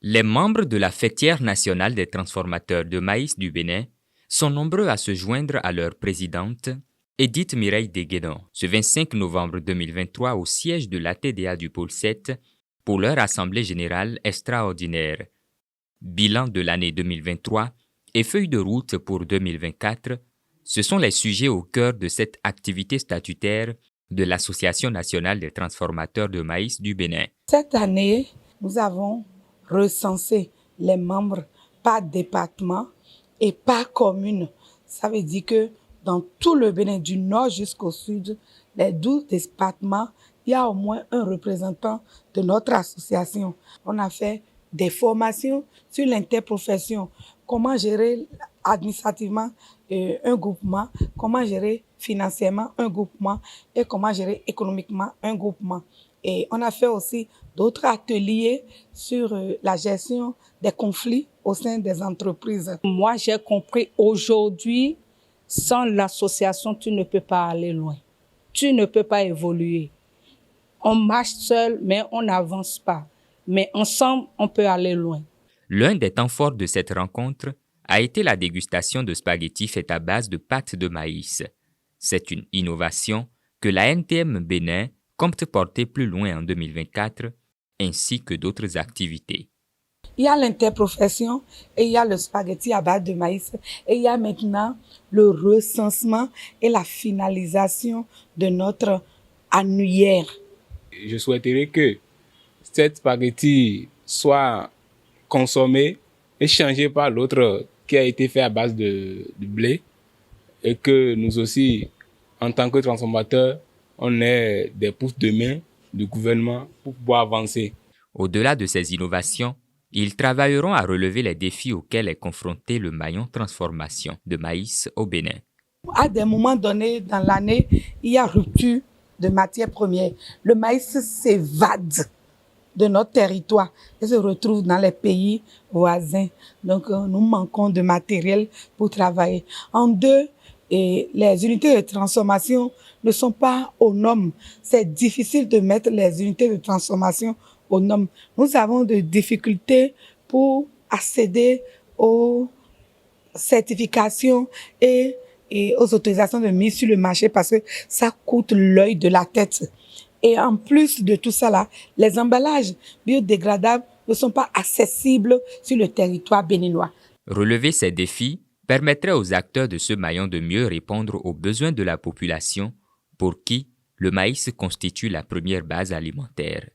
Les membres de la Fêtière nationale des transformateurs de maïs du Bénin sont nombreux à se joindre à leur présidente, Edith Mireille Deguédon, ce 25 novembre 2023 au siège de l'ATDA du Pôle 7 pour leur assemblée générale extraordinaire. Bilan de l'année 2023 et feuille de route pour 2024, ce sont les sujets au cœur de cette activité statutaire de l'Association nationale des transformateurs de maïs du Bénin. Cette année, nous avons recensé les membres par département et par commune. Ça veut dire que dans tout le Bénin, du nord jusqu'au sud, les 12 départements, il y a au moins un représentant de notre association. On a fait des formations sur l'interprofession, comment gérer administrativement un groupement, comment gérer financièrement un groupement et comment gérer économiquement un groupement. Et on a fait aussi d'autres ateliers sur la gestion des conflits au sein des entreprises. Moi, j'ai compris aujourd'hui, sans l'association, tu ne peux pas aller loin. Tu ne peux pas évoluer. On marche seul, mais on n'avance pas. Mais ensemble, on peut aller loin. L'un des temps forts de cette rencontre a été la dégustation de spaghettis faits à base de pâte de maïs. C'est une innovation que la NTM Bénin compte porter plus loin en 2024, ainsi que d'autres activités. Il y a l'interprofession et il y a le spaghetti à base de maïs. Et il y a maintenant le recensement et la finalisation de notre annuaire. Je souhaiterais que cette spaghetti soit consommée et changée par l'autre qui a été fait à base de blé et que nous aussi, en tant que transformateurs, on ait des pouces de main du gouvernement pour pouvoir avancer. Au-delà de ces innovations, ils travailleront à relever les défis auxquels est confronté le maillon transformation de maïs au Bénin. À des moments donnés dans l'année, il y a rupture de matières premières. Le maïs s'évade de notre territoire et se retrouve dans les pays voisins. Donc, nous manquons de matériel pour travailler. En deux, et les unités de transformation ne sont pas aux normes. C'est difficile de mettre les unités de transformation aux normes. Nous avons des difficultés pour accéder aux certifications et aux autorisations de mise sur le marché parce que ça coûte l'œil de la tête. Et en plus de tout ça là, les emballages biodégradables ne sont pas accessibles sur le territoire béninois. Relever ces défis permettrait aux acteurs de ce maillon de mieux répondre aux besoins de la population pour qui le maïs constitue la première base alimentaire.